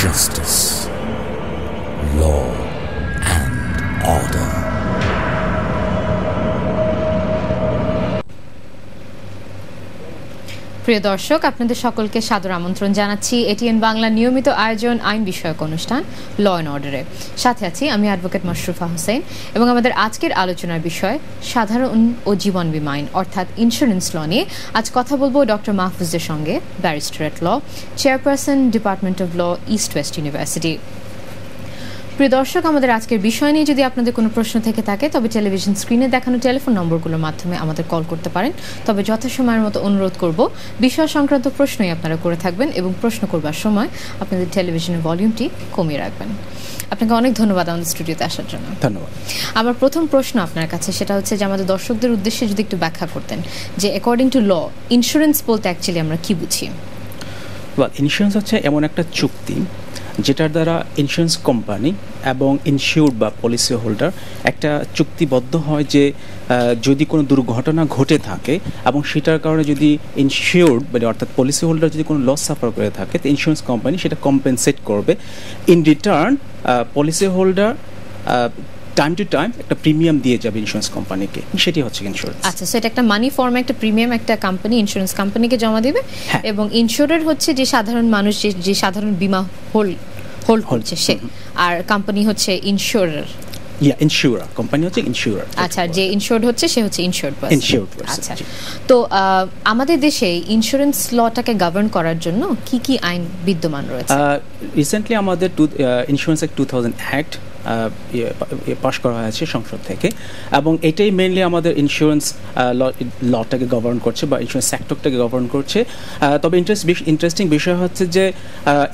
justice, law and order. প্রিয় দর্শক, আপনাদের সকলকে সাদর আমন্ত্রণ জানাচ্ছি এটিএন বাংলা নিয়মিত আয়োজন আইন বিষয়ক অনুষ্ঠান ল অ্যান্ড অর্ডারে। সাথে আছি আমি অ্যাডভোকেট মাশরুফা হোসেন এবং আমাদের আজকের আলোচনার বিষয় সাধারণ ও জীবন বীমা আইন অর্থাৎ ইন্স্যুরেন্স ল নিয়ে আজ কথা বলবো ডক্টর মাহফুজের সঙ্গে, barrister at law, chairperson department of law, East West University. প্রিয় দর্শক, আমাদের আজকের বিষয় নিয়ে যদি আপনাদের কোনো প্রশ্ন থেকে থাকে তবে টেলিভিশন স্ক্রিনে দেখানো টেলিফোন নম্বরগুলোর মাধ্যমে আমাদের কল করতে পারেন। তবে যথাসময়ের মতো অনুরোধ করব বিষয় সংক্রান্ত প্রশ্নই আপনারা করে থাকবেন এবং প্রশ্ন করবার সময় আপনাদের টেলিভিশনের ভলিউমটি কমিয়ে রাখবেন। আপনাকে অনেক ধন্যবাদ আমাদের স্টুডিওতে আসার জন্য। ধন্যবাদ। আমার প্রথম প্রশ্ন আপনার কাছে সেটা হচ্ছে যে আমাদের দর্শকদের উদ্দেশ্যে যদি একটু ব্যাখ্যা করতেন যে অ্যাকর্ডিং টু ল ইন্স্যুরেন্স বলতে অ্যাকচুয়ালি আমরা কি বুঝি? ইন্স্যুরেন্স হচ্ছে এমন একটা চুক্তি যেটার দ্বারা ইন্স্যুরেন্স কোম্পানি এবং ইনস্যুরড বা পলিসি হোল্ডার একটা চুক্তিবদ্ধ হয় যে যদি কোনো দুর্ঘটনা ঘটে থাকে এবং সেটার কারণে যদি ইনস্যুরড মানে অর্থাৎ পলিসি হোল্ডার যদি কোনো লস সাফার করে থাকে তো ইন্স্যুরেন্স কোম্পানি সেটা কম্পেনসেট করবে। In return policy holder time to time একটা প্রিমিয়াম দিয়ে যাবে ইন্স্যুরেন্স কোম্পানিকে, সেটি হচ্ছে ইন্স্যুরেন্স। আচ্ছা, সো এটা একটা মানি ফর্মে একটা প্রিমিয়াম একটা কোম্পানি ইন্স্যুরেন্স কোম্পানিকে জমা দেবে এবং ইনস্যুরার হচ্ছে যে সাধারণ মানুষ যে সাধারণ বীমা হোল্ড করছে সে, আর কোম্পানি হচ্ছে ইনস্যুরার। ইনস্যুরার কোম্পানি হচ্ছে ইনস্যুরার। আচ্ছা, যে ইনস্যুরড হচ্ছে সে হচ্ছে ইনস্যুরড পারসন। আচ্ছা, তো আমাদের দেশে ইন্স্যুরেন্স লটাকে গভর্ন করার জন্য কি কি আইন বিদ্যমান রয়েছে? রিসেন্টলি আমাদের ইন্স্যুরেন্স অ্যাক্ট 2000 অ্যাক্ট পাশ করা হয়েছে সংসদ থেকে এবং এটাই মেইনলি আমাদের ইন্স্যুরেন্স লটাকে গভর্ন করছে বা ইন্স্যুরেন্স সেক্টরটাকে গভর্ন করছে। তবে ইন্টারেস্টিং বিষয় হচ্ছে যে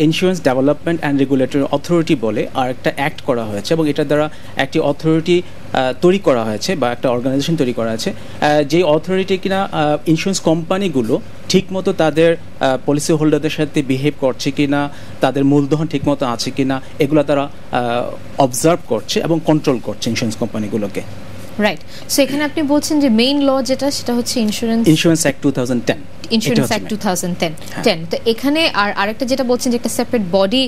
insurance development and regulatory authority বলে আর একটা অ্যাক্ট করা হয়েছে এবং এটার দ্বারা একটি অথরিটি তৈরি করা হয়েছে বা একটা অর্গানাইজেশন তৈরি করা আছে যেই অথরিটি কিনা ইন্স্যুরেন্স কোম্পানিগুলো ঠিকমতো তাদের পলিসি হোল্ডারদের সাথে বিহেভ করছে কিনা, তাদের মূলধন ঠিকমতো আছে কিনা এগুলো তারা অবজার্ভ করছে এবং কন্ট্রোল করছে ইন্স্যুরেন্স কোম্পানিগুলোকে। রাইট, সো এখানে আপনি বলছেন যে মেইন ল যেটা সেটা হচ্ছে ইন্স্যুরেন্স অ্যাক্ট 2010। Insurance act 2010। তো এখানে আর আরেকটা যেটা বলছেন যে একটা সেপারেট বডি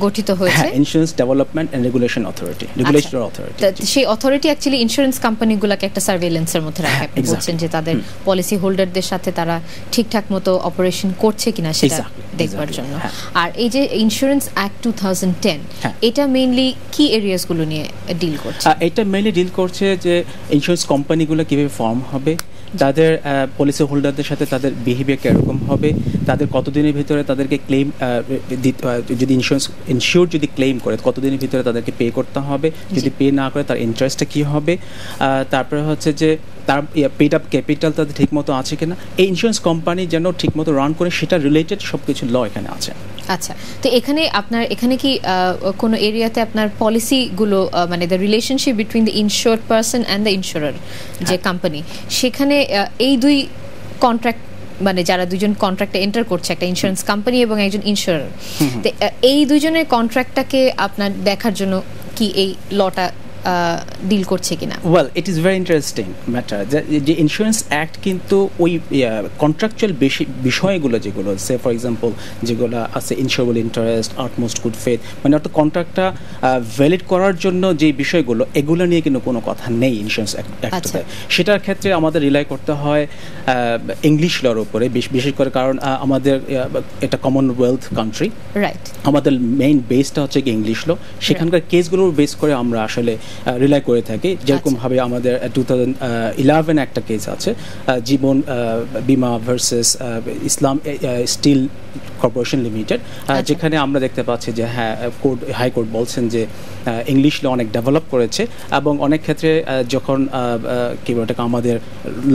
গঠিত হয়েছে, insurance development and regulation authority, regulatory authority. সেই অথরিটি অ্যাকচুয়ালি ইন্স্যুরেন্স কোম্পানিগুলোকে একটা সার্ভেইলেন্সের মধ্যে রাখে। আপনি বলছেন যে তাদের পলিসি হোল্ডারদের সাথে তারা ঠিকঠাক মতো অপারেশন করছে কিনা সেটা দেখবার জন্য। আর এই যে ইন্স্যুরেন্স অ্যাক্ট 2010 এটা মেইনলি কি এরিয়াস গুলো নিয়ে ডিল করছে? এটা মেইনলি ডিল করছে যে ইন্স্যুরেন্স কোম্পানিগুলো কিভাবে ফর্ম হবে, তাদের পলিসি হোল্ডারদের সাথে তাদের বিহেভিয়ার কীরকম হবে, তাদের কতদিনের ভিতরে তাদেরকে ক্লেম যদি ইনস্যুর যদি ক্লেম করে কতদিনের ভিতরে তাদেরকে পে করতে হবে, যদি পে না করে তার ইন্টারেস্টটা কী হবে, তারপরে হচ্ছে যে তার পেড আপ ক্যাপিটাল তাদের ঠিকমতো আছে কিনা, এই ইন্স্যুরেন্স কোম্পানি যেন ঠিকমতো রান করে সেটা রিলেটেড সব কিছু ল এখানে আছে। আচ্ছা, তো এখানে কি কোনো এরিয়াতে আপনার পলিসিগুলো মানে the relationship between the insured person and the insurer যে কোম্পানি, সেখানে এই দুই কন্ট্রাক্ট মানে যারা দুজন কন্ট্রাক্টে এন্টার করছে একটা ইন্স্যুরেন্স কোম্পানি এবং একজন ইনস্যুরার, তো এই দুজনের কন্ট্রাক্টটাকে আপনার দেখার জন্য কি এই লটা ডিল করছে কিনা? Well, it is very interesting matter যে ইন্স্যুরেন্স অ্যাক্ট কিন্তু ওই কন্ট্রাকচুয়াল বিষয়গুলো যেগুলো সে ফর এক্সাম্পল যেগুলো আছে ইনস্যুরেবল ইন্টারেস্ট, আউটমোস্ট গুড ফেথ, মানে অর্থাৎ কন্ট্রাক্টটা ভ্যালিড করার জন্য যে বিষয়গুলো এগুলো নিয়ে কিন্তু কোনো কথা নেই ইন্স্যুরেন্স অ্যাক্টে। সেটার ক্ষেত্রে আমাদের রিলাই করতে হয় ইংলিশ লর উপরে বিশেষ করে, কারণ আমাদের এটা কমনওয়েলথ কান্ট্রি, রাইট, আমাদের মেইন বেসটা হচ্ছে ইংলিশ ল, সেখানকার কেসগুলোর বেস করে আমরা আসলে রিলাই করে থাকি। যেরকমভাবে আমাদের 2011 একটা কেস আছে জীবন বীমা ভার্সেস ইসলাম স্টিল কর্পোরেশন লিমিটেড, যেখানে আমরা দেখতে পাচ্ছি যে হাইকোর্ট বলছেন যে ইংলিশ ল অনেক ডেভেলপ করেছে এবং অনেক ক্ষেত্রে যখন কি বলে আমাদের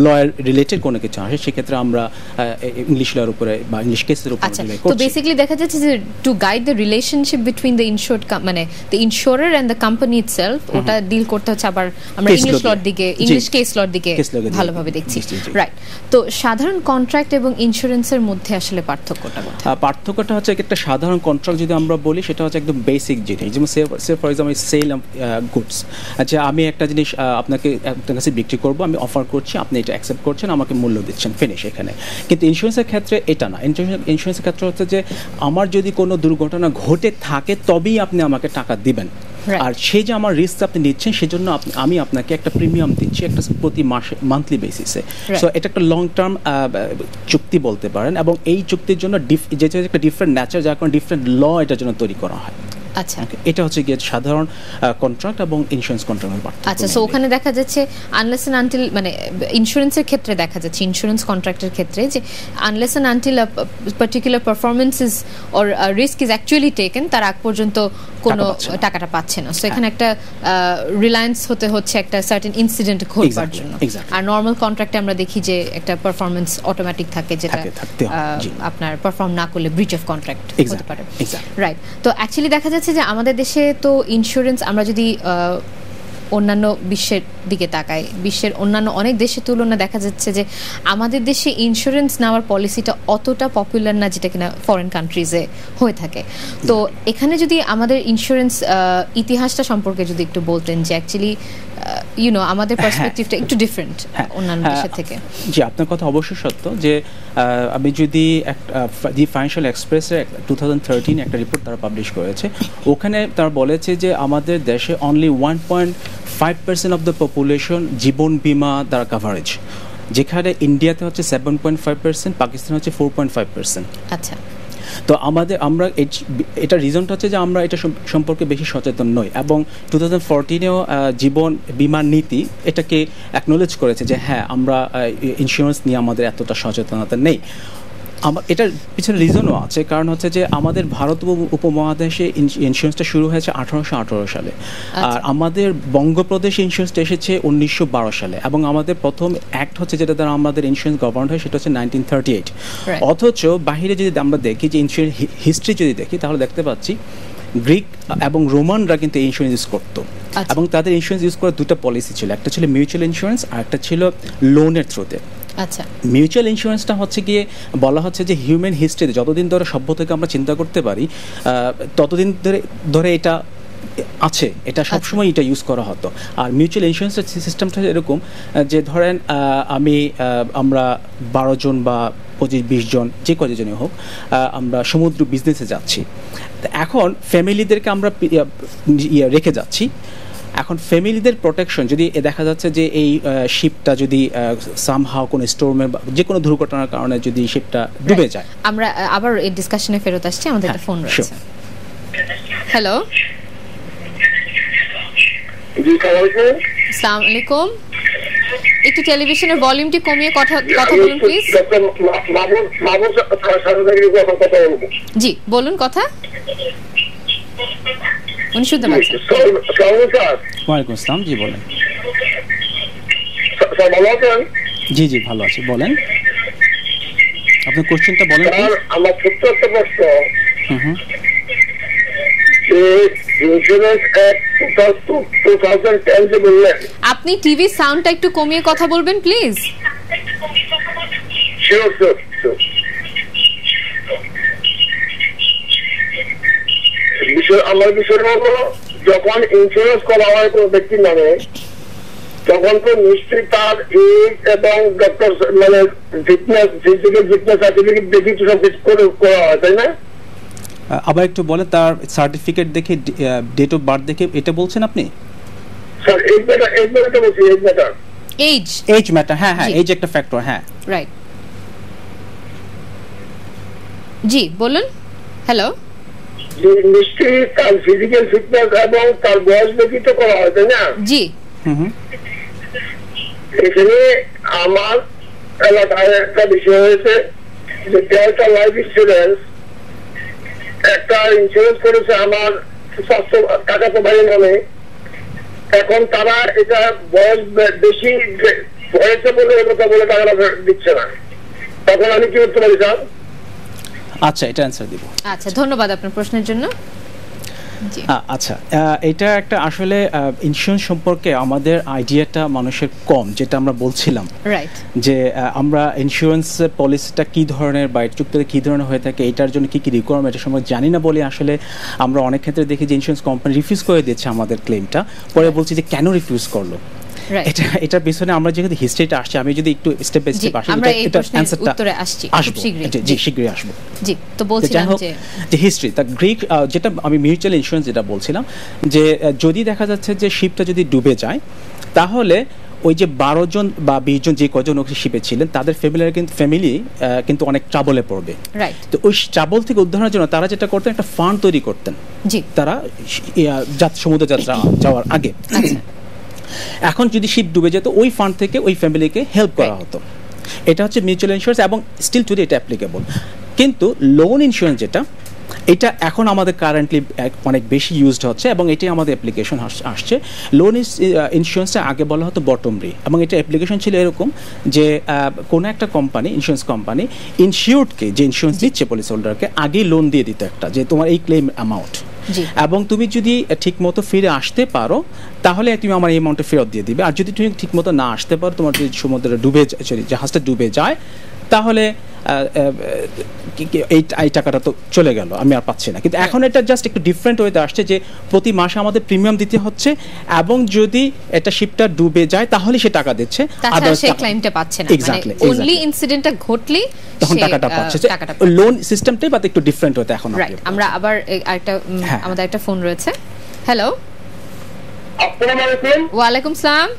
লয়ের রিলেটেড কোনো কিছু আসে সেক্ষেত্রে আমরা ইংলিশ লয়ের উপরে বা ইংলিশ কেসের উপরে রিলাই করছি। তো বেসিক্যালি দেখা যাচ্ছে যে to guide the relationship between the insured মানে the insurer and the company itself, ওটা ডিল করতে হচ্ছে আবার আমরা Case ইংলিশ law লর দিকে ইংলিশ কেস লর দিকে Case law দিকে। ভালোভাবে দেখছি জি, জি। রাইট তো সাধারণ কন্ট্রাক্ট এবং ইন্স্যুরেন্সের মধ্যে আসলে পার্থক্যটা কোথায় পার্থক্যটা হচ্ছে একটা সাধারণ কন্ট্রাক্ট যদি আমরা বলি সেটা হচ্ছে একদম বেসিক জিনিস, যেমন সে ফর এক্সাম্পল সেল গুডস, আচ্ছা আমি একটা জিনিস আপনার কাছে বিক্রি করব, আমি অফার করছি, আপনি এটা অ্যাকসেপ্ট করছেন, আমাকে মূল্য দিচ্ছেন, ফিনিশ এখানে। কিন্তু ইন্স্যুরেন্সের ক্ষেত্রে এটা না, ইন্স্যুরেন্সের ক্ষেত্রে হচ্ছে যে আমার যদি কোনো দুর্ঘটনা ঘটে থাকে তবেই আপনি আমাকে টাকা দিবেন, আর সেই যে আমার রিস্ক আপনি নিচ্ছেন সেজন্য আমি আপনাকে একটা প্রিমিয়াম দিচ্ছি একটা প্রতি মাসে মান্থলি বেসিসে। সো এটা একটা লং টার্ম চুক্তি বলতে পারেন, এবং এই চুক্তির জন্য যেটা একটা ডিফারেন্ট নেচার, যার কারণে ডিফারেন্ট ল এটার জন্য তৈরি করা হয়। আচ্ছা এটা হচ্ছে গিয়ে সাধারণ কন্ট্রাক্ট এবং ইন্স্যুরেন্স কন্ট্রাক্টের পার্থক্য। আচ্ছা সো ওখানে দেখা যাচ্ছে আনলেস এন্ড আনটিল মানে ইন্স্যুরেন্সের ক্ষেত্রে দেখা যাচ্ছে ইন্স্যুরেন্স কন্ট্রাক্টের ক্ষেত্রে যে unless and until particular performance is or risk is actually taken তার আগ পর্যন্ত কোনো টাকাটা পাচ্ছে না। সো এখানে একটা রিলায়েন্স হতে হচ্ছে একটা সার্টেন ইনসিডেন্ট ঘটবার জন্য। আর নর্মাল কন্ট্রাক্টে আমরা দেখি যে একটা পারফরমেন্স অটোমেটিক থাকে যেটা আপনার পারফর্ম না করলে ব্রিচ অফ কন্ট্রাক্ট হতে পারে। রাইট তো অ্যাকচুয়ালি দেখা যাচ্ছে যে আমাদের দেশে তো ইন্স্যুরেন্স আমরা যদি অন্যান্য বিশ্বের দিকে তাকাই, বিশ্বের অন্যান্য অনেক দেশের তুলনায় দেখা যাচ্ছে যে আমাদের দেশে ইন্স্যুরেন্স নেওয়ার পলিসিটা অতটা পপুলার না যেটা কিনা ফরেন কান্ট্রিজে হয়ে থাকে। তো এখানে যদি আমাদের ইন্স্যুরেন্স ইতিহাসটা সম্পর্কে যদি একটু বলতেন যে অ্যাকচুয়ালি আমাদের পার্সপেক্টিভটা একটু ডিফারেন্ট অন্যান্য দেশের থেকে। জি আপনার কথা অবশ্যই সত্য যে আমি যদি দি ফাইন্যান্সিয়াল এক্সপ্রেসের 2013 একটা রিপোর্ট তারা পাবলিশ করেছে, ওখানে তারা বলেছে যে আমাদের দেশে অনলি 1.5% অফ দ্য পপুলেশন জীবন বীমা দ্বারা কাভারেজ, যেখানে ইন্ডিয়াতে হচ্ছে 7.5%, পাকিস্তান হচ্ছে 4.5%। আচ্ছা তো আমরা এটা রিজনটা হচ্ছে যে আমরা এটা সম্পর্কে বেশি সচেতন নই, এবং 2014-এও জীবন বীমা নীতি এটাকে অ্যাকনোলেজ করেছে যে হ্যাঁ আমরা ইন্স্যুরেন্স নিয়ে আমাদের এতটা সচেতনতা নেই। এটার পিছনে রিজনও আছে, কারণ হচ্ছে যে আমাদের ভারত উপমহাদেশে ইন্স্যুরেন্সটা শুরু হয়েছে 1818 সালে, আর আমাদের বঙ্গপ্রদেশে ইন্স্যুরেন্সটা এসেছে 1912 সালে, এবং আমাদের প্রথম অ্যাক্ট হচ্ছে যেটা দ্বারা আমাদের ইন্স্যুরেন্স গভর্ন হয় সেটা হচ্ছে 1938। অথচ বাহিরে যদি আমরা দেখি যে ইন্স্যুরেন্স হিস্ট্রি যদি দেখি তাহলে দেখতে পাচ্ছি গ্রিক এবং রোমানরা কিন্তু ইন্স্যুরেন্স ইউজ করতো, এবং তাদের ইন্স্যুরেন্স ইউজ করার দুটো পলিসি ছিল, একটা ছিল মিউচুয়াল ইন্স্যুরেন্স আর একটা ছিল লোনের থ্রুতে। আচ্ছা মিউচুয়াল ইন্স্যুরেন্সটা হচ্ছে গিয়ে বলা হচ্ছে যে হিউম্যান হিস্ট্রিতে যতদিন ধরে সভ্যতাকে আমরা চিন্তা করতে পারি ততদিন ধরে এটা আছে, এটা সবসময় এটা ইউজ করা হতো। আর মিউচুয়াল ইন্স্যুরেন্সের সিস্টেমটা এরকম যে ধরেন আমরা 12 জন বা 25-20 জন যে কতজনই হোক আমরা সমুদ্র বিজনেসে যাচ্ছি, এখন ফ্যামিলিদেরকে আমরা রেখে যাচ্ছি। এখন ফ্যামিলিদের প্রোটেকশন যদি দেখা যাচ্ছে যে এই শিপটা যদি সামহাও কোনো স্টোর্মে যে কোনো দুর্ঘটনার কারণে যদি শিপটা ডুবে যায়, আমরা আবার এই ডিসকাশনে ফেরত আসছি। আমাদের একটা ফোন রয়েছে। হ্যালো জি আসসালামু আলাইকুম, একটু টেলিভিশনের ভলিউমটি কমিয়ে কথা বলুন প্লিজ। জি বলুন কথা, উনি শুনতে পাচ্ছেন। ওয়ালাইকুম আসসালাম, জি বলেন। জি জি ভালো আছি, বলেন আপনার কোশ্চেনটা বলেন। আমার ছোট্ট একটা প্রশ্ন, আপনি টিভি সাউন্ডটা একটু কমিয়ে কথা বলবেন প্লিজ। আমার বিষয় হলো যখন ইন্স্যুরেন্স করা হয় কোনো ব্যক্তির নামে তখন তো নিশ্চয়ই তার এজ এবং ডক্টর মানে ফিটনেস সার্টিফিকেট দেখি তো সব কিছু করা হয়, তাই না? আবার একটু বলে তার সার্টিফিকেট দেখে ডেট অফ বার্থ দেখে এটা বলছেন আপনি? স্যার এজ ম্যাটার বলছি, এজ ম্যাটার। হ্যাঁ এজ একটা ফ্যাক্টর। হ্যাঁ রাইট, জি বলুন। হ্যালো নিশ্চয়ই তার ফিজিক্যাল ফিটনেস এবং তার বয়স দেখি তো করা হয়, তাই না? জি এখানে আমার এলাকায় একটা বিষয় হয়েছে যে ডেল্টা লাইফ ইন্স্যুরেন্স একটা ইন্স্যুরেন্স করেছে আমার স্বাস্থ্য কাকাতো ভাইয়ের নামে। এখন তারা এটা বয়স বেশি হয়েছে বলে কথা বলে টাকাটা দিচ্ছে না, তখন আমি কি করতে পারি স্যার? আচ্ছা এটা অ্যানসার দিব। আচ্ছা ধন্যবাদ আপনার প্রশ্নের জন্য। জি আচ্ছা, এটা একটা আসলে ইন্স্যুরেন্স সম্পর্কে আমাদের আইডিয়াটা মানুষের কম, যেটা আমরা বলছিলাম রাইট যে আমরা ইন্স্যুরেন্স পলিসিটা কী ধরনের বা চুক্তিটা কী ধরনের হয়ে থাকে, এটার জন্য কী কী রিকোয়ারমেন্ট এটা সম্পর্কে জানি না বলে আসলে আমরা অনেক ক্ষেত্রে দেখি যে ইন্স্যুরেন্স কোম্পানি রিফিউজ করে দিচ্ছে আমাদের ক্লেমটা, পরে বলছি যে কেন রিফিউজ করলো। এটার পিছনে আমরা যেহেতু হিস্ট্রিটা আসছে, আমি যদি একটু স্টেপ বাই স্টেপ আসি, আমরা এই এটা প্রশ্নের উত্তরে আসছি খুব শীঘ্রই। জি শীঘ্রই আসবো। জি, তো বলছিলাম যে হিস্ট্রি দ্য গ্রিক, যেটা আমি মিউচুয়াল ইন্স্যুরেন্স যেটা বলছিলাম, যে যদি দেখা যাচ্ছে যে শিপটা যদি ডুবে যায়, তাহলে ওই যে 12 জন বা 20 জন যে কজন ওখানে শিপে ছিলেন তাদের ফ্যামিলি কিন্তু অনেক ট্রাবলে পড়বে। তো ওই ট্রাবল থেকে উদ্ধারের জন্য তারা যেটা করতেন, একটা ফান্ড তৈরি করতেন তারা সমুদ্র যাত্রা যাওয়ার আগে। এখন যদি শিপ ডুবে যেত, ওই ফান্ড থেকে ওই ফ্যামিলিকে হেল্প করা হতো। এটা হচ্ছে মিউচুয়াল ইন্স্যুরেন্স এবং স্টিল টুডে এটা অ্যাপ্লিকেবল। কিন্তু লোন ইন্স্যুরেন্স যেটা, এটা এখন আমাদের কারেন্টলি অনেক বেশি ইউজড হচ্ছে এবং এটাই আমাদের অ্যাপ্লিকেশন আসছে। লোন ইন্স্যুরেন্সটা আগে বলা হতো বটম রি, এবং এটা অ্যাপ্লিকেশন ছিল এরকম যে কোনো একটা কোম্পানি, ইন্স্যুরেন্স কোম্পানি ইনসিওর্ডকে, যে ইন্স্যুরেন্স দিচ্ছে পলিসি হোল্ডারকে, আগেই লোন দিয়ে দিত একটা, যে তোমার এই ক্লেম অ্যামাউন্ট, এবং তুমি যদি ঠিক মতো ফিরে আসতে পারো তাহলে তুমি আমার এই অ্যামাউন্টটা ফেরত দিয়ে দিবে। আর যদি তুমি ঠিক মতো না আসতে পারো, তোমার যদি সমুদ্রে জাহাজটা ডুবে যায়, তাহলে এই টাকাটা তো চলে গেল, আমি আর পাচ্ছি না। কিন্তু এখন এটা জাস্ট একটু ডিফারেন্ট ওয়েতে আসছে, যে প্রতি মাসে আমাদের প্রিমিয়াম দিতে হচ্ছে, এবং যদি এটা শিপটা ডুবে যায় তাহলে সে টাকা দিচ্ছে, তাছাড়া সেই ক্লেমটা পাচ্ছে না। মানে অনলি ইনসিডেন্টটা ঘটলি তখন টাকাটা পাচ্ছে। লোন সিস্টেমটাই বাট একটু ডিফারেন্ট হতে এখন। রাইট, আমরা আবার একটা আমাদের একটা ফোন রয়েছে। হ্যালো, আসসালামু আলাইকুম। ওয়া আলাইকুম সালাম।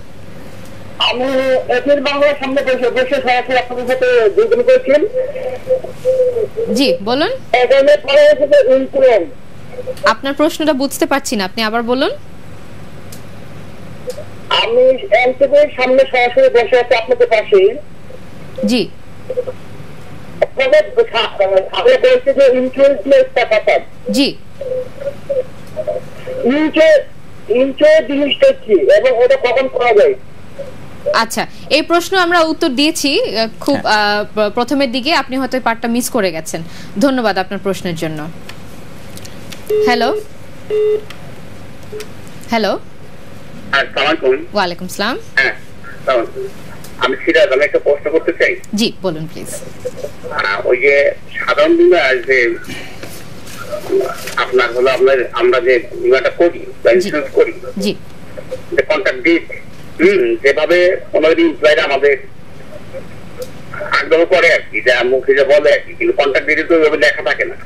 আমি এটিএন বাংলার সামনে বসে সরাসরি আপনাদের সাথে যোগাযোগ করেছিলাম। জি বলুন। এখানে পরে এসে ইন্স্যুরেন্স, আপনার প্রশ্নটা বুঝতে পারছি না, আপনি আবার বলুন। আমি এনটিভির সামনে সরাসরি বসে আছি আপনাদের পাশে। জি, আপনাদের আগে বলছে যে ইন্স্যুরেন্স টাকা পান। জি, ইন্স্যুরেন্স জিনিসটা কি এবং ওটা কখন করা যায়? আচ্ছা, এই প্রশ্ন আমরা উত্তর দিয়েছি খুব প্রথমের দিকে, আপনি হয়তো পার্টটা মিস করে গেছেন। ধন্যবাদ আপনার প্রশ্নের জন্য। হ্যালো হ্যালো, আসসালামু আলাইকুম। ওয়া আলাইকুম সালাম। হ্যাঁ, আমি সিরাজ, আমি একটা প্রশ্ন করতে চাই। জি বলুন প্লিজ। ওই যে সাধারণ বীমা, যে আপনার হলো আমরা যে বীমাটা করি বা ইন্স্যুরেন্স করি, জি, যে কন্ট্রাক্ট ডিট, যেভাবে আমাদের এমপ্লয়িরা আমাদের আগ্রহ করে আর কি, যা মুখে যে বলে আর কি, কিন্তু কন্ট্রাক্ট ডিটে তো ওইভাবে লেখা থাকে না,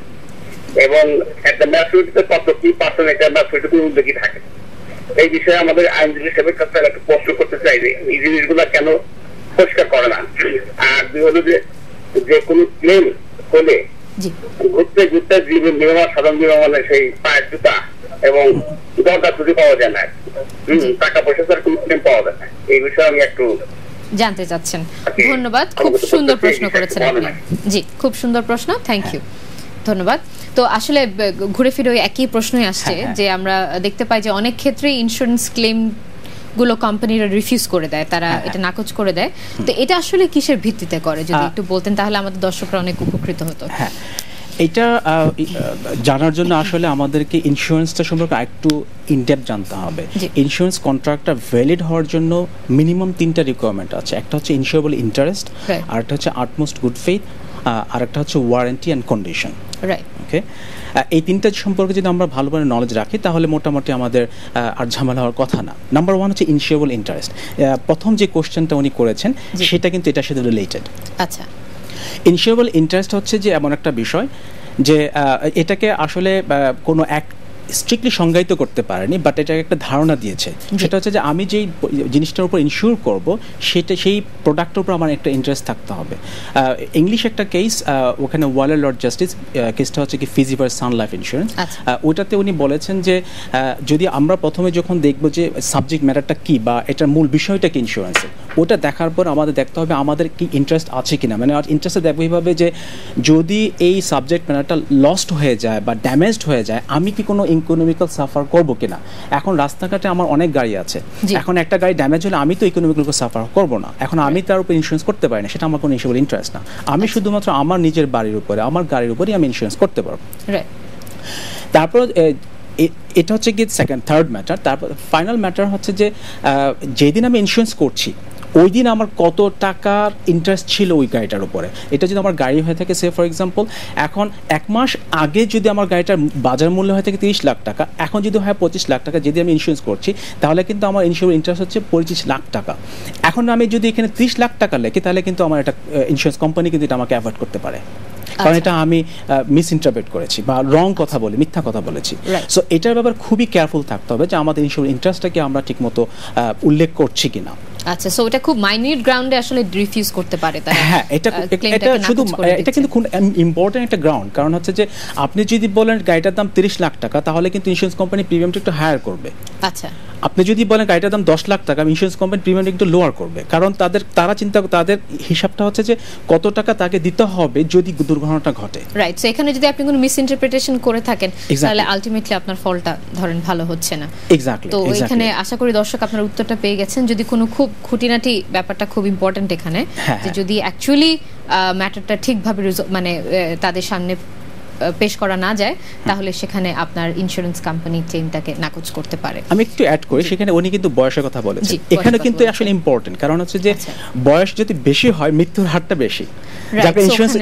এবং একটা ম্যাচুরিটিতে কত কি পার্সেন্ট একটা ম্যাচুরিটি উদ্যোগী থাকে। এই বিষয়ে আমাদের আইনজীবী হিসেবে কাছে একটা প্রশ্ন করতে চাই যে এই জিনিসগুলো কেন পরিষ্কার করে না। আর দুই হলো যে কোনো ক্লেম করলে ঘুরতে ঘুরতে জীবন বিমা, সাধারণ বিমা মানে সেই পায়ের জুতা এবং দরকার ছুটি পাওয়া যায় না, টাকা পয়সা তার কোনো ক্লেম পাওয়া যায় না। এই বিষয়ে আমি একটু জানতে চাচ্ছেন। ধন্যবাদ, খুব সুন্দর প্রশ্ন করেছেন আপনি। জি, খুব সুন্দর প্রশ্ন, থ্যাংক ইউ, ধন্যবাদ। তো আসলে ঘুরে ফিরে ওই একই প্রশ্নই আসছে, যে আমরা দেখতে পাই যে অনেক ক্ষেত্রেই ইন্স্যুরেন্স ক্লেম গুলো কোম্পানিরা রিফিউজ করে দেয়, তারা এটা নাকচ করে দেয়। তো এটা আসলে কিসের ভিত্তিতে করে, যদি একটু বলতেন তাহলে আমাদের দর্শকরা অনেক উপকৃত হতো। হ্যাঁ, এটা জানার জন্য আসলে আমাদেরকে ইন্স্যুরেন্সটা সম্পর্কে একটু ইনডেপথ জানতে হবে। ইন্স্যুরেন্স কন্ট্রাক্টটা ভ্যালিড হওয়ার জন্য মিনিমাম 3টা রিকোয়ারমেন্ট আছে। একটা হচ্ছে ইনসিওরেবল ইন্টারেস্ট, আরেকটা হচ্ছে আটমোস্ট গুড ফেইথ, আর একটা হচ্ছে ওয়ারেন্টি অ্যান্ড কন্ডিশন। রাইট, ওকে, এই 3টা সম্পর্কে যদি আমরা ভালোভাবে নলেজ রাখি তাহলে মোটামুটি আমাদের আর ঝামেলা হওয়ার কথা না। নাম্বার 1 হচ্ছে ইনসিওরেবল ইন্টারেস্ট। প্রথম যে কোশ্চেনটা উনি করেছেন সেটা কিন্তু এটার সাথে রিলেটেড। আচ্ছা, ইনসিওরেবল ইন্টারেস্ট হচ্ছে যে এমন একটা বিষয় যে এটাকে আসলে কোনো এক স্ট্রিক্টলি সংজ্ঞায়িত করতে পারেনি, বাট এটাকে একটা ধারণা দিয়েছে। সেটা হচ্ছে যে আমি যেই জিনিসটার উপর ইনস্যুর করব সেটা, সেই প্রোডাক্টের উপর আমার একটা ইন্টারেস্ট থাকতে হবে। ইংলিশ একটা কেস, ওখানে ওয়ালের লর্ড জাস্টিস কেসটা হচ্ছে কি ফিজি ভার্সাস সান লাইফ ইন্স্যুরেন্স। ওইটাতে উনি বলেছেন যে যদি আমরা প্রথমে যখন দেখব যে সাবজেক্ট ম্যাটারটা কী বা এটার মূল বিষয়টা কি ইন্স্যুরেন্সে, ওটা দেখার পর আমাদের দেখতে হবে আমাদের কি ইন্টারেস্ট আছে কিনা। মানে ইন্টারেস্টে দেখবো এইভাবে যে যদি এই সাবজেক্ট ম্যাটারটা লস্ট হয়ে যায় বা ড্যামেজড হয়ে যায়, আমি কি কোনো ইকোনমিক্যাল সাফার করবো কিনা। এখন রাস্তাঘাটে আমার অনেক গাড়ি আছে, এখন একটা গাড়ি ড্যামেজ হলে আমি তো ইকোনমিক্যাল সাফার করবো না, এখন আমি তার উপর ইন্স্যুরেন্স করতে পারি না, সেটা আমার কোনো ইন্স্যুরেন্স ইন্টারেস্ট না। আমি শুধুমাত্র আমার নিজের বাড়ির উপরে, আমার গাড়ির উপরেই আমি ইন্স্যুরেন্স করতে পারবো। তারপর এটা হচ্ছে কি থার্ড ম্যাটার। তারপর ফাইনাল ম্যাটার হচ্ছে যে যেদিন আমি ইন্স্যুরেন্স করছি ওই দিন আমার কত টাকার ইন্টারেস্ট ছিল ওই গাড়িটার উপরে। এটা যদি আমার গাড়ি হয়ে থাকে, সে ফর এক্সাম্পল এখন 1 মাস আগে যদি আমার গাড়িটার বাজার মূল্য হয়ে থাকে 30 লাখ টাকা, এখন যদি হয় 25 লাখ টাকা, যদি আমি ইন্স্যুরেন্স করছি তাহলে কিন্তু আমার ইন্টারেস্ট হচ্ছে 25 লাখ টাকা। এখন আমি যদি এখানে 30 লাখ টাকা লেখি তাহলে কিন্তু আমার একটা ইন্স্যুরেন্স কোম্পানি কিন্তু এটা আমাকে অ্যাভয়েড করতে পারে, কারণ এটা আমি মিস ইন্টারপ্রেট করেছি বা রং কথা বলে মিথ্যা কথা বলেছি। সো এটার ব্যাপারে খুবই কেয়ারফুল থাকতে হবে যে আমাদের ইন্টারেস্টটাকে আমরা ঠিকমতো উল্লেখ করছি কিনা। আচ্ছা, সো এটা খুব মাইনিউট গ্রাউন্ডে আসলে রিফিউজ করতে পারে তারা। হ্যাঁ, এটা শুধু এটা কিন্তু খুব ইম্পর্টেন্ট একটা গ্রাউন্ড, কারণ হচ্ছে যে আপনি যদি বলেন গাড়িটার দাম 30 লাখ টাকা তাহলে কিন্তু ইন্স্যুরেন্স কোম্পানি প্রিমিয়ামটা একটু হায়ার করবে। আচ্ছা, আপনি যদি বলেন গাড়িটার দাম 10 লাখ টাকা, ইন্স্যুরেন্স কোম্পানি প্রিমিয়ামটা একটু লোয়ার করবে, কারণ তাদের হিসাবটা হচ্ছে যে কত টাকা তাকে দিতে হবে যদি দুর্ঘটনাটা ঘটে। রাইট, সো এখানে যদি আপনি কোনো মিস ইন্টারপ্রিটেশন করে থাকেন তাহলে আলটিমেটলি আপনার ফলটা ধরেন ভালো হচ্ছে না। এক্স্যাক্টলি। তো এখানে আশা করি দর্শক আপনার উত্তরটা পেয়ে গেছেন। যদি কোনো খুব খুঁটিনাটি ব্যাপারটা খুব ইম্পর্টেন্ট এখানে, যে যদি অ্যাকচুয়ালি ম্যাটারটা ঠিকভাবে মানে তাদের সামনে পেশ করা না যায় তাহলে সেখানে আপনার ইন্স্যুরেন্স কোম্পানি ক্লেমটাকে নাকচ করতে পারে। আমি একটু অ্যাড করি, সেখানে উনি কিন্তু বয়সের কথা বলেছেন, এখানে কিন্তু আসলে ইম্পর্টেন্ট, কারণ হচ্ছে যে বয়স যদি বেশি হয় মৃত্যুর হারটা বেশি, যাতে ইন্স্যুরেন্স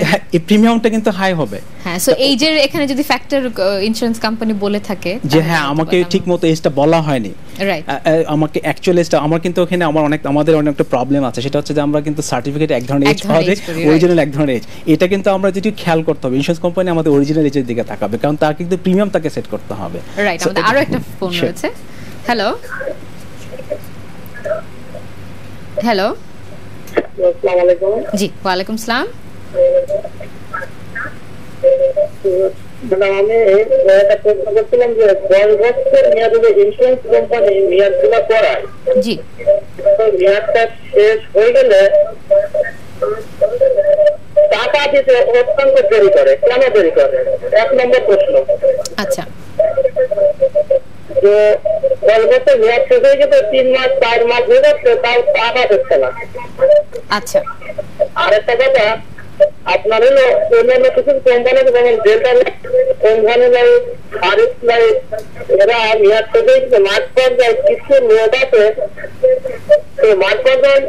প্রিমিয়ামটা কিন্তু হাই হবে। হ্যাঁ, সো এই যে এখানে যদি ফ্যাক্টর ইন্স্যুরেন্স কোম্পানি বলে থাকে যে হ্যাঁ আমাকে ঠিকমতো এজটা বলা হয়নি, রাইট, আমাকে অ্যাকচুয়াল এজটা আমার কিন্তু ওখানে আমাদের অনেকটা প্রবলেম আছে, সেটা হচ্ছে যে আমরা কিন্তু সার্টিফিকেট এক ধরনের এজ পাওয়া যায়, অরিজিনাল এক ধরনের এজ। এটা কিন্তু আমরা যদি খেয়াল করতে হবে, ইন্স্যুরেন্স কোম্পানি আমাদের অরিজিনাল এজের দিকে তাকাবে, কারণ তার কিন্তু প্রিমিয়াম তাকে সেট করতে হবে। রাইট, আমাদের আরো একটা ফোন রয়েছে। হ্যালো হ্যালো, আসসালামু আলাইকুম। জি, ওয়ালাইকুম আসসালাম। আমি একটা প্রশ্ন করছিলাম যে 10 বছর মেয়াদে ইন্স্যুরেন্স কোম্পানি মেয়াদগুলো করায়, জি, তো মেয়াদটা শেষ হয়ে গেলে টাকা দিতে অত্যন্ত দেরি করে, কেন দেরি করে? 1 নম্বর প্রশ্ন। আচ্ছা, যে 10 বছর মেয়াদ শেষ হয়ে গেছে, 3 মাস 4 মাস হয়ে যাচ্ছে, তাও টাকা দিচ্ছে না। আচ্ছা, আরেকটা কথা, আপনার হলো অন্যান্য কিছু কোম্পানি যেমন ডেল্টা কোম্পানি নাই, হারিস নাই, এরা মেয়াদ শেষ হয়ে গেছে, মাঠ পর্যায়ে কিছু মেয়াদ আছে, তো মাঠ পর্যায়ে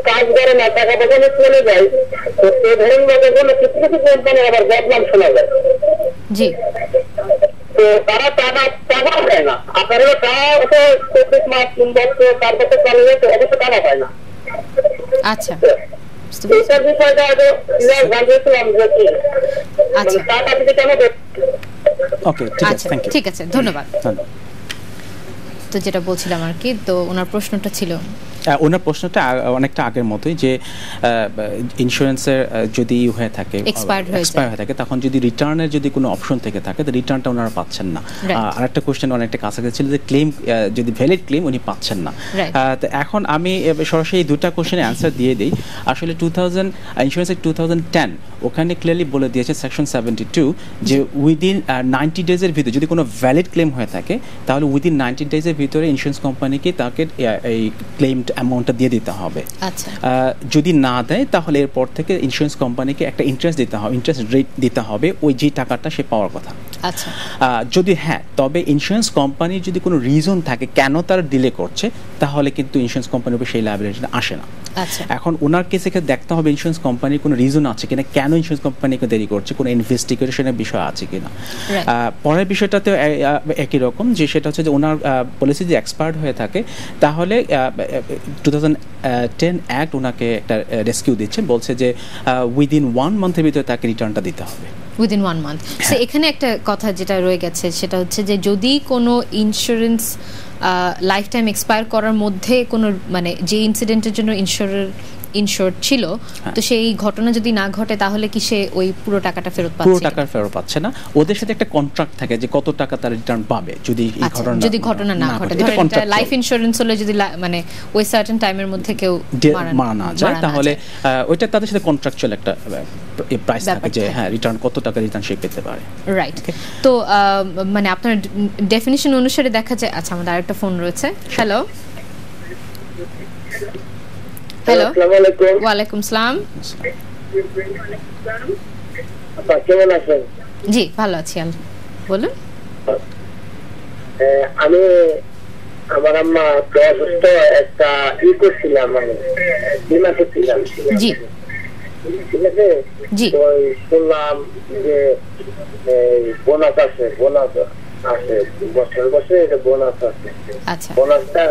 কাজ করে না, টাকা পয়সা চলে যায়, তো এই ধরনের কোনো কিছু কিছু কোম্পানি আবার বদনাম শোনা যায়। জি, তো তারা টাকা দেয় না, আপনার হলো টাকা 24 মাস 3 বছর 4 বছর চলে যাচ্ছে, অবশ্য টাকা পায় না। আচ্ছা, এইটার বিষয়টা আগে জানতেছিলাম যে কি টাকা দিতে কেন। ওকে, ঠিক আছে, থ্যাংক ইউ। ঠিক আছে, ধন্যবাদ। তো যেটা বলছিলাম আর কি, তো ওনার প্রশ্নটা ছিল, ওনার প্রশ্নটা অনেকটা আগের মতোই, যে ইন্স্যুরেন্সের যদি হয়ে থাকে এক্সপায়ার হয়ে থাকে, তখন যদি রিটার্নের যদি কোনো অপশন থেকে থাকে তো রিটার্নটা ওনারা পাচ্ছেন না। আরেকটা কোশ্চেন অনেকটা কাছাকাছি ছিল যে ক্লেম যদি ভ্যালিড ক্লেম উনি পাচ্ছেন না। তো এখন আমি সরাসরি এই দুটা কোশ্চেনের অ্যান্সার দিয়ে দিই। আসলে ইন্স্যুরেন্সের 2010 ওখানে ক্লিয়ারলি বলে দিয়েছে সেকশন 72 যে উইদিন 90 ডেজের ভিতরে যদি কোনো ভ্যালিড ক্লেম হয়ে থাকে তাহলে উইদিন 90 ডেজের ভিতরে ইন্স্যুরেন্স কোম্পানিকে তাকে এই ক্লেম অ্যামাউন্টটা দিয়ে দিতে হবে। আচ্ছা, যদি না দেয় তাহলে এরপর থেকে ইন্স্যুরেন্স কোম্পানিকে একটা ইন্টারেস্ট দিতে হবে, ইন্টারেস্ট রেট দিতে হবে ওই যে টাকাটা সে পাওয়ার কথা। আচ্ছা, যদি হ্যাঁ, তবে ইন্স্যুরেন্স কোম্পানির যদি কোনো রিজন থাকে কেন তারা ডিলে করছে তাহলে কিন্তু ইন্স্যুরেন্স কোম্পানির উপর সেই লায়াবিলিটিটা আসে না। আচ্ছা, এখন ওনার কেসে দেখতে হবে ইন্স্যুরেন্স কোম্পানির কোনো রিজন আছে কিনা, কেন ইন্স্যুরেন্স কোম্পানিকে দেরি করছে, কোনো ইনভেস্টিগেশনের বিষয় আছে কিনা। পরের বিষয়টাতে একই রকম, যে সেটা হচ্ছে যে ওনার পলিসি যে এক্সপায়ার্ড হয়ে থাকে তাহলে 2010 অ্যাক্ট ওনাকে একটা রেস্কিউ দিচ্ছে, বলছে যে উইদিন 1 মান্থের ভিতরে তাকে রিটার্নটা দিতে হবে। Within 1 month. সো এখানে একটা কথা যেটা রয়ে গেছে সেটা হচ্ছে যে যদি কোনো ইন্স্যুরেন্স লাইফ টাইম এক্সপায়ার করার মধ্যে কোনো মানে যে ইনসিডেন্টের জন্য ইনশোর্ড ছিল, তো সেই ঘটনা যদি না ঘটে তাহলে কি সে ওই পুরো টাকাটা ফেরত পাচ্ছে? পুরো টাকা ফেরত পাচ্ছে না, ওদের সাথে একটা কন্ট্রাক্ট থাকে যে কত টাকা তার রিটার্ন পাবে যদি এই ঘটনা না ঘটে। ধরেন এটা লাইফ ইন্স্যুরেন্স হলে যদি মানে ওই সার্টেন টাইমের মধ্যে কেউ মারা না যায় তাহলে ওইটা তাদের সাথে কন্ট্রাকচুয়াল একটা প্রাইস থাকে যে হ্যাঁ রিটার্ন কত টাকা রিটার্ন সে পেতে পারে। রাইট, তো মানে আপনার ডেফিনিশন অনুসারে দেখা যায়। আচ্ছা, আমাদের আরেকটা ফোন রয়েছে। হ্যালো হ্যালো, ওয়ালাইকুম আসসালাম। কেমন আছেন? জি, ভালো আছি, বলুন। আমি আমার আম্মা একটু অসুস্থ, একটা করছিলাম, মানে বিমা করছিলাম। জি ঠিক আছে, জি তো শুনলাম যে বোনাস আছে, বোনাস আছে, বছর বছর এটা বোনাস আছে। আচ্ছা বোনাসটা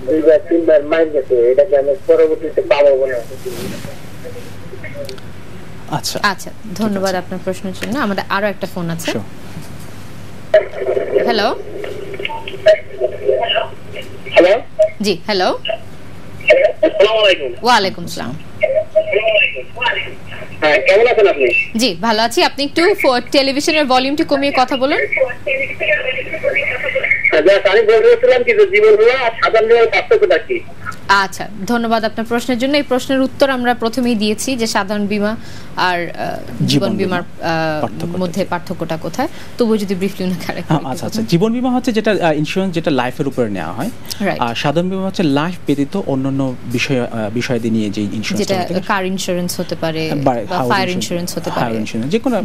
2-3 মাইল গেছে, এটাকে আমি পরবর্তীতে পাবো না। আচ্ছা আচ্ছা, ধন্যবাদ আপনার প্রশ্নের জন্য। আমাদের আরো একটা ফোন আছে। Sure. হ্যালো, হ্যালো, জি হ্যালো, আসসালামু আলাইকুম। ওয়ালাইকুম আসসালাম। হ্যাঁ, কেমন আছেন আপনি? জি ভালো আছি। আপনি একটু টেলিভিশনের ভলিউমটি কমিয়ে কথা বলুন। আমি বলছিলাম কি, জীবন বীমা আর সাধারণ বীমার পার্থক্যটা কি? আচ্ছা, ধন্যবাদ আপনার প্রশ্নের জন্য। এই প্রশ্নের উত্তর আমরা প্রথমেই দিয়েছি যে সাধারণ বীমা আর জীবন বীমার মধ্যে পার্থক্যটা কোথায়, তবুও যদি ব্রিফলি না করে। আচ্ছা আচ্ছা, জীবন বীমা হচ্ছে যেটা ইন্স্যুরেন্স, যেটা লাইফের উপরে নেওয়া হয়, আর সাধারণ বীমা হচ্ছে লাইফ ব্যতীত অন্যান্য বিষয়াদি নিয়ে যে ইন্স্যুরেন্স, যেটা কার ইন্স্যুরেন্স হতে পারে বা ফায়ার ইন্স্যুরেন্স হতে পারে, যে কোনো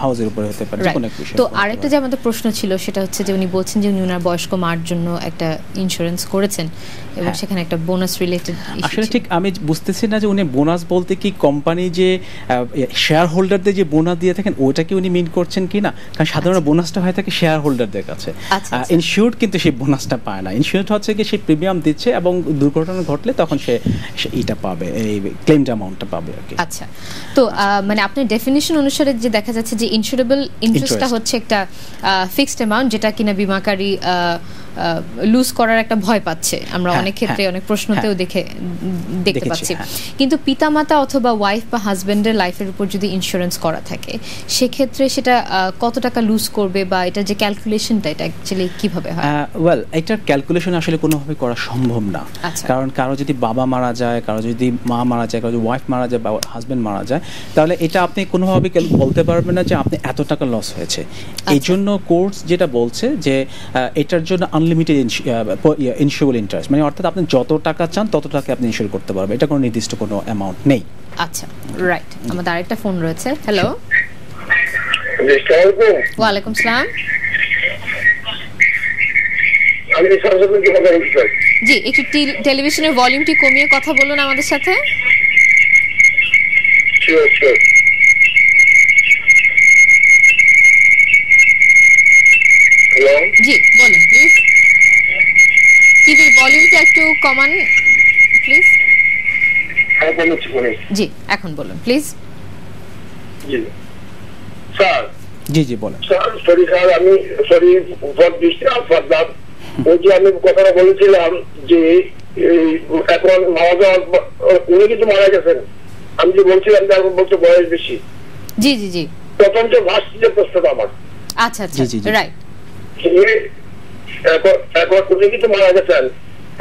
হাউসের উপরে হতে পারে, যে কোনো একটা বিষয়। তো আরেকটা যে আমাদের প্রশ্ন ছিল সেটা হচ্ছে যে উনি বলছেন যে উনি ওনার বয়স্ক মার জন্য একটা ইন্স্যুরেন্স করেছেন এবং সেখানে একটা বোনাস রিলেটেড। আসলে ঠিক আমি বুঝতেছি না যে উনি বোনাস বলতে কি কোম্পানি যে শেয়ার হোল্ডারদের যে বোনাস দিয়ে থাকেন ওটা কি উনি মিন করছেন কিনা, কারণ সাধারণত বোনাসটা হয়ে থাকে শেয়ার হোল্ডারদের কাছে। ইনস্যুরড কিন্তু সেই বোনাসটা পায় না। ইনস্যুরড হচ্ছে কি সেই প্রিমিয়াম দিচ্ছে এবং দুর্ঘটনা ঘটলে তখন সে এটা পাবে, এই ক্লেমড অ্যামাউন্টটা পাবে আর কি। আচ্ছা, তো মানে আপনার ডেফিনিশন অনুসারে যে দেখা যাচ্ছে যে ইনস্যুরেবল ইন্টারেস্টটা হচ্ছে একটা ফিক্সড অ্যামাউন্ট যেটা কিনা বীমাকারী লুজ করার একটা ভয় পাচ্ছে। আমরা অনেক ক্ষেত্রে অনেক প্রশ্নতেও দেখতে পাচ্ছি। কিন্তু পিতামাতা অথবা ওয়াইফ বা হাজবেন্ডের লাইফের উপর যদি ইন্স্যুরেন্স করা থাকে সেক্ষেত্রে সেটা কত টাকা লুজ করবে বা এটা যে ক্যালকুলেশনটা এটা অ্যাকচুয়ালি কিভাবে হয়? ওয়েল, এটার ক্যালকুলেশন আসলে কোনোভাবে করা সম্ভব না, কারণ কারো যদি বাবা মারা যায়, কারো যদি মা মারা যায়, কারো যদি ওয়াইফ মারা যায় বা হাজবেন্ড মারা যায়, তাহলে এটা আপনি কোনোভাবে বলতে পারবেন না যে আপনি এত টাকা লস হয়েছে। এই জন্য কোর্টস যেটা বলছে যে এটার জন্য আনলিমিটেড ইনস্যুরেবল ইন্টারেস্ট, মানে অর্থাৎ আপনি যত টাকা চান তত টাকা আপনি ইনস্যুর করতে পারবেন, এটা কোনো নির্দিষ্ট কোনো অ্যামাউন্ট নেই। আচ্ছা, রাইট। আমাদের আরেকটা ফোন রয়েছে। হ্যালো, ওয়ালাইকুম আসসালাম। জি, একটু টেলিভিশনের ভলিউমটি কমিয়ে কথা বলুন আমাদের সাথে। জি বলুন প্লিজ, টিভির ভলিউমটা একটু কমান প্লিজ। জি, এখন বলুন প্লিজ। G sir. জি জি বলেন। সরি স্যার, আমি sorry for this for that. ওই যে আমি কথাটা বলেছিলাম যে এখন মারা যাওয়ার উনি কিন্তু মারা গেছেন, আমি যে বলছিলাম যে এখন বলতে বয়স বেশি। জি জি জি, প্রথম যে ভার্সিটির প্রশ্নটা আমার। আচ্ছা আচ্ছা, রাইট। এখন উনি কিন্তু মারা গেছেন,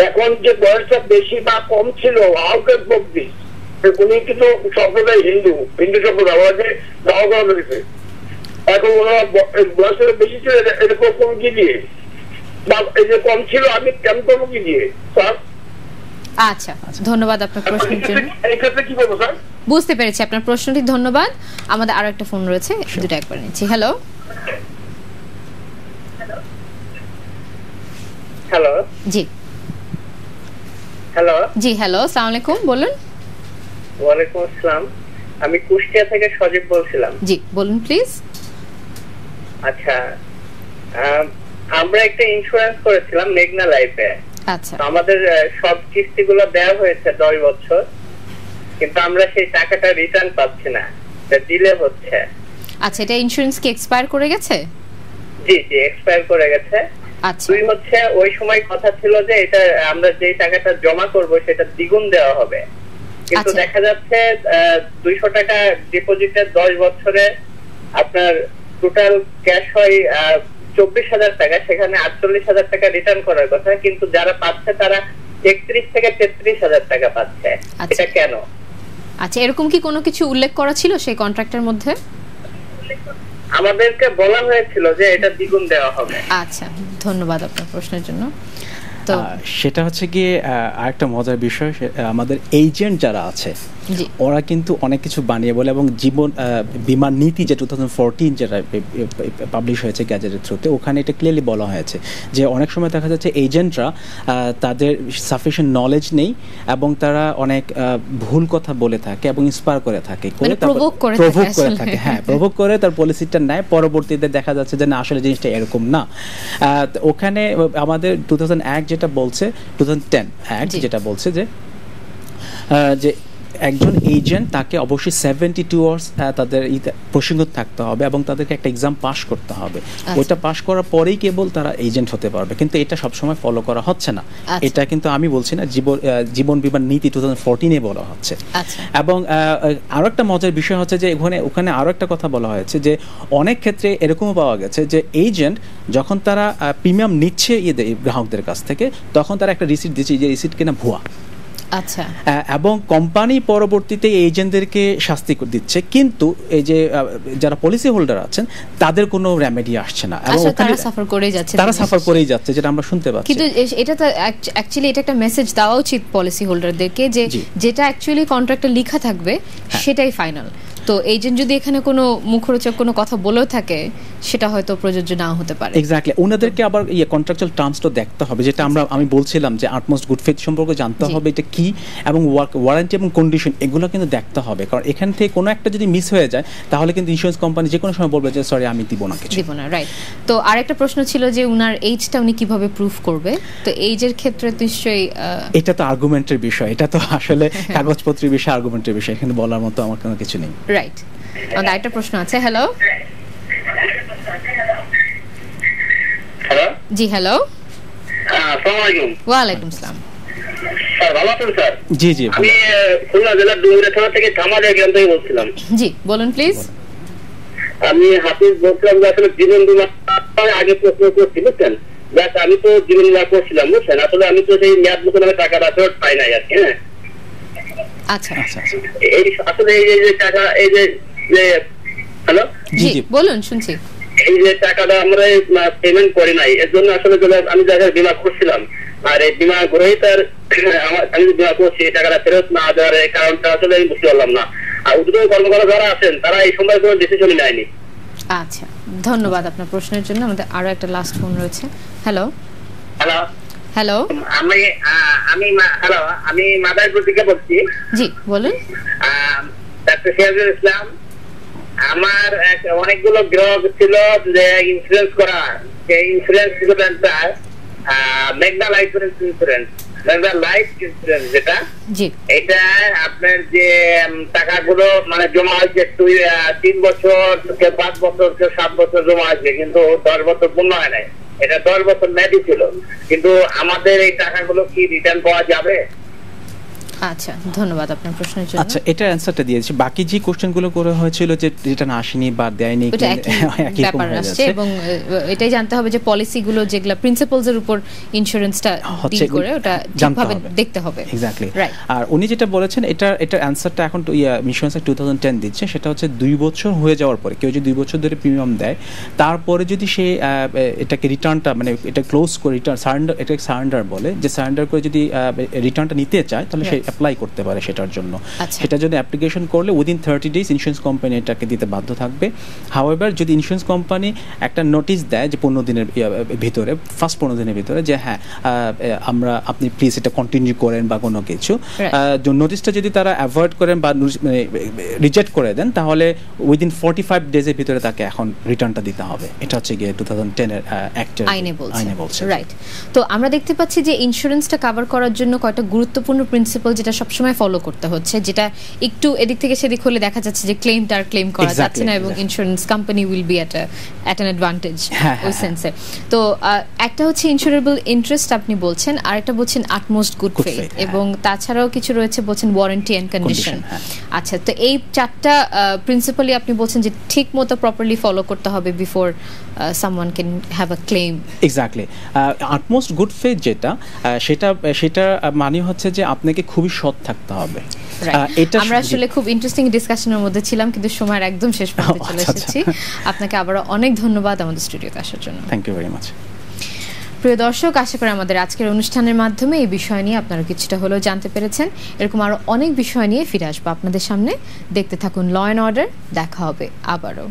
এখন যে বয়সটা বেশি বা কম ছিল উনি কিন্তু সম্প্রদায় হিন্দু সম্প্রদায় ওনাকে দাওয়া করা হয়েছে। এখন ওনারা বয়সটা বেশি ছিল, এটা কম কি দিয়ে বা এই যে কম ছিল আমি কেন করবো কি দিয়ে স্যার? আচ্ছা, ধন্যবাদ আপনার প্রশ্নের জন্য। এই ক্ষেত্রে কি বলবো স্যার? বুঝতে পেরেছি আপনার প্রশ্নটি, ধন্যবাদ। আমাদের আরো একটা ফোন রয়েছে, দুটো একবার নিচ্ছি। Hello hello. জি হ্যালো। জি হ্যালো, আসসালামু আলাইকুম, বলুন। ওয়ালাইকুম আসসালাম, আমি কুষ্টিয়া থেকে সজীব বলছিলাম। জি বলুন প্লিজ। আচ্ছা, আমরা একটা ইন্স্যুরেন্স করেছিলাম মেঘনা লাইফে। আচ্ছা, আমাদের সব কিস্তিগুলো দেওয়া হয়েছে 10 বছর, কিন্তু আমরা সেই টাকাটা রিটার্ন পাচ্ছি না, এটা ডিলে হচ্ছে। আচ্ছা, এটা ইন্স্যুরেন্স কি এক্সপায়ার করে গেছে? জি জি, এক্সপায়ার করে গেছে। আচ্ছা, দুই হচ্ছে ওই সময় কথা ছিল যে এটা আমরা যে টাকাটা জমা করব সেটা দ্বিগুণ দেওয়া হবে, কিন্তু দেখা যাচ্ছে 200 টাকা ডিপোজিটের 10 বছরে আপনার টোটাল ক্যাশ হয় 24,000 টাকা, সেখানে 48,000 টাকা রিটার্ন করার কথা, কিন্তু যারা পাচ্ছে তারা 31 থেকে 33,000 টাকা পাচ্ছে। এটা কেন? আচ্ছা, এরকম কি কোনো কিছু উল্লেখ করা ছিল সেই কন্ট্রাক্টের মধ্যে? আমাদেরকে বলা হয়েছিল যে এটা দ্বিগুণ দেওয়া হবে। আচ্ছা, ধন্যবাদ আপনার প্রশ্নের জন্য। তো সেটা হচ্ছে গিয়ে আরেকটা মজার বিষয়, আমাদের এজেন্ট যারা আছে ওরা কিন্তু অনেক কিছু বানিয়ে বলে, এবং জীবন বীমা নীতি যে 2014 যেটা পাবলিশ হয়েছে গ্যাজেটের থ্রুতে, ওখানে এটা ক্লিয়ারলি বলা হয়েছে যে অনেক সময় দেখা যাচ্ছে এজেন্টরা তাদের সাফিসিয়েন্ট নলেজ নেই এবং তারা অনেক ভুল কথা বলে থাকে এবং ইন্সপায়ার করে থাকে, প্রভোক করে থাকে, হ্যাঁ প্রভোক করে তার পলিসিটা নেয়, পরবর্তীতে দেখা যাচ্ছে যে না আসলে জিনিসটা এরকম না। ওখানে আমাদের 2000 অ্যাক্ট যেটা বলছে, 2010 অ্যাক্ট যেটা বলছে যে একজন এজেন্ট তাকে অবশ্যই 72 আওয়ার্স তাদের প্রশিক্ষণ থাকতে হবে এবং তাদেরকে একটা এক্সাম পাস করতে হবে। ওইটা পাস করার পরেই কেবল তারা এজেন্ট হতে পারবে, কিন্তু এটা সবসময় ফলো করা হচ্ছে না। এটা কিন্তু আমি বলছি না, জীবন বীমা নীতি 2014 বলা হচ্ছে। এবং আরো একটা মজার বিষয় হচ্ছে যে ওখানে আরো একটা কথা বলা হয়েছে যে অনেক ক্ষেত্রে এরকমও পাওয়া গেছে যে এজেন্ট যখন তারা প্রিমিয়াম নিচ্ছে গ্রাহকদের কাছ থেকে, তখন তারা একটা রিসিট দিচ্ছে যে রিসিট কিনা ভুয়া। আচ্ছা, এবং কোম্পানি পরবর্তীতে এজেন্টদেরকে শাস্তি দিচ্ছে, কিন্তু এই যে যারা পলিসি হোল্ডার আছেন তাদের কোনো রেমেডি আসছে না, এবং তারা সাফার করেই যাচ্ছে, যেটা আমরা শুনতে পাচ্ছি। কিন্তু এটা তো অ্যাকচুয়ালি এটা একটা মেসেজ দেওয়া উচিত পলিসি হোল্ডারদেরকে যে যেটা অ্যাকচুয়ালি কন্ট্রাক্টে লেখা থাকবে সেটাই ফাইনাল। তো এজেন্ট যদি এখানে কোনো মুখরোচক কোনো কথা বলেও থাকে সেটা হয়তো প্রযোজ্য নাও হতে পারে। এক্স্যাক্টলি, ওনাদেরকে আবার কন্ট্রাকচুয়াল টার্মসটা দেখতে হবে, যেটা আমি বলছিলাম যে আটমোস্ট গুড ফেথ সম্পর্কে জানতে হবে এটা কি, এবং ওয়ারেন্টি এবং কন্ডিশন এগুলো কিন্তু দেখতে হবে, কারণ এখান থেকে কোনো একটা যদি মিস হয়ে যায় তাহলে কিন্তু ইন্স্যুরেন্স কোম্পানি যে কোনো সময় বলবে যে সরি আমি দিব না, রাইট। তো আরেকটা প্রশ্ন ছিল যে উনার এইজটা উনি কিভাবে প্রুফ করবে? তো এইজের ক্ষেত্রে নিশ্চয়ই এটা তো আর্গুমেন্টের বিষয়, এটা তো আসলে কাগজপত্রের বিষয়, আর্গুমেন্টের বিষয়, এখানে বলার মতো আমার কোনো কিছু নেই। রাইট, আমাদের আরেকটা প্রশ্ন আছে। হ্যালো জি, হ্যালো, আসসালামু আলাইকুম। ওয়ালাইকুম আসসালাম। স্যার ভালো আছেন? স্যার জি জি, আমি খুলনা জেলার ডুমুরিয়া থানা থেকে কামালিয়া গ্রাম থেকে বলছিলাম। জি বলুন প্লিজ। আমি হাফিজ বলছিলাম যে আসলে জীবন বীমা আগে প্রশ্ন করছি, বুঝছেন? দেখ আমি তো জীবন বীমা করছিলাম, বুঝছেন, আসলে আমি তো সেই মেয়াদ মতো টাকাটা ফেরত পাই নাই আর কি। হ্যাঁ, আচ্ছা আচ্ছা, এই আসলে এই যে টাকা, এই যে হ্যালো জি বলুন, শুনছি। এই যে টাকাটা আমরা পেমেন্ট করি নাই, এর জন্য আসলে আমি যাদের বীমা করছিলাম আর এই বীমা গ্রহীতার আমি বীমা করছি এই টাকাটা ফেরত না দেওয়ার কারণটা আসলে আমি বুঝতে পারলাম না। আর উদ্যোগ কর্মকর্তা যারা আছেন তারা এই সময় কোনো ডিসিশনই নেয়নি। আচ্ছা, ধন্যবাদ আপনার প্রশ্নের জন্য। আমাদের আরো একটা লাস্ট ফোন রয়েছে। হ্যালো হ্যালো হ্যালো, আমি মাদারীপুর থেকে বলছি। জি বলুন। ডাক্তার সিরাজুল ইসলাম। আমার অনেকগুলো গ্রাহক ছিল যে ইন্স্যুরেন্স করা, যে ইন্স্যুরেন্স মেঘনা লাইফ ইন্স্যুরেন্স, মেঘনা লাইফ ইন্স্যুরেন্স যেটা, এটা আপনার যে টাকাগুলো মানে জমা হয়েছে 3 বছর, 5 বছর, 7 বছর জমা হয়েছে, কিন্তু 10 বছর পূর্ণ হয় নাই। এটা 10 বছর মেয়াদি ছিল, কিন্তু আমাদের এই টাকাগুলো কি রিটার্ন পাওয়া যাবে? আচ্ছা, ধন্যবাদ আপনার প্রশ্নের জন্য। আচ্ছা, এটা অ্যানসারটা দিয়েছি। বাকি যে কোশ্চেনগুলো করে হয়েছিল যে রিটার্ন আসেনি বা দেয়নি, একই ব্যাপার আসছে, এবং এটাই জানতে হবে যে পলিসিগুলো যেগুলা প্রিন্সিপালস এর উপর ইন্স্যুরেন্সটা ডিল করে ওটা ঠিকভাবে দেখতে হবে। এক্স্যাক্টলি। আর উনি যেটা বলেছেন এটা অ্যানসারটা এখন ইন্স্যুরেন্স 2010 দিচ্ছে, সেটা হচ্ছে 2 বছর হয়ে যাওয়ার পরে কেউ যদি 2 বছর ধরে প্রিমিয়াম দেয়, তারপরে যদি সে এটাকে রিটার্নটা মানে এটা ক্লোজ করে রিটার্ন সারেন্ডার, এটাকে সারেন্ডার বলে, যে সারেন্ডার করে যদি রিটার্নটা নিতে চায় তাহলে সে অ্যাপ্লাই করতে পারে সেটার জন্য। সেটা যদি অ্যাপ্লিকেশন করলে উইদিন 30 ডেজ ইন্স্যুরেন্স কোম্পানি এটাকে দিতে বাধ্য থাকবে। হাউএভার যদি ইন্স্যুরেন্স কোম্পানি একটা নোটিশ দেয় যে 15 দিনের ভিতরে, ফার্স্ট 15 দিনের ভিতরে, যে হ্যাঁ আপনি প্লিজ এটা কন্টিনিউ করেন বা কোনো কিছু, নোটিশটা যদি তারা অ্যাভয়েড করেন বা রিজেক্ট করে দেন, তাহলে উইদিন 45 ডেজের ভিতরে তাকে এখন রিটার্নটা দিতে হবে। এটা হচ্ছে গিয়ে 2010 এর অ্যাক্টের আইনে বলছে। রাইট। তো আমরা দেখতে পাচ্ছি যে ইন্স্যুরেন্সটা কভার করার জন্য কয়টা গুরুত্বপূর্ণ প্রিন্সিপাল যেটা সবসময় ফলো করতে হচ্ছে, যেটা একটু এদিক থেকে সেদিক হলে দেখা যাচ্ছে যে ক্লেমটা ক্লেম করা যাচ্ছে না, এবং insurance company will be at an advantage ওই সেন্সে। তো একটা হচ্ছে ইন্স্যুরেবল ইন্টারেস্ট আপনি বলছেন, আর একটা বলছেন আটমোস্ট গুড ফেথ, এবং তাছাড়াও কিছু রয়েছে বলছেন ওয়ারেন্টি এন্ড কন্ডিশন। আচ্ছা, তো এই 4টা প্রিন্সিপালি আপনি বলছেন যে ঠিক মতো প্রপারলি ফলো করতে হবে before someone can have a claim. Exactly. Utmost good faith যেটা সেটা মানে হচ্ছে যে আপনাকে খুবই সৎ থাকতে হবে। এটা আমরা আসলে খুব ইন্টারেস্টিং ডিসকাশনের মধ্যে ছিলাম, কিন্তু সময়ের একদম শেষ পর্যায়ে চলে এসেছি। আপনাকে আবারো অনেক ধন্যবাদ আমাদের স্টুডিওতে আসার জন্য। Thank you very much. প্রিয় দর্শক, আশা করি আমাদের আজকের অনুষ্ঠানের মাধ্যমে এই বিষয় নিয়ে আপনারা কিছুটা হলেও জানতে পেরেছেন। এরকম আরো অনেক বিষয় নিয়ে ফিরে আসবো আপনাদের সামনে। দেখতে থাকুন ল অ্যান্ড অর্ডার। দেখা হবে আবারও।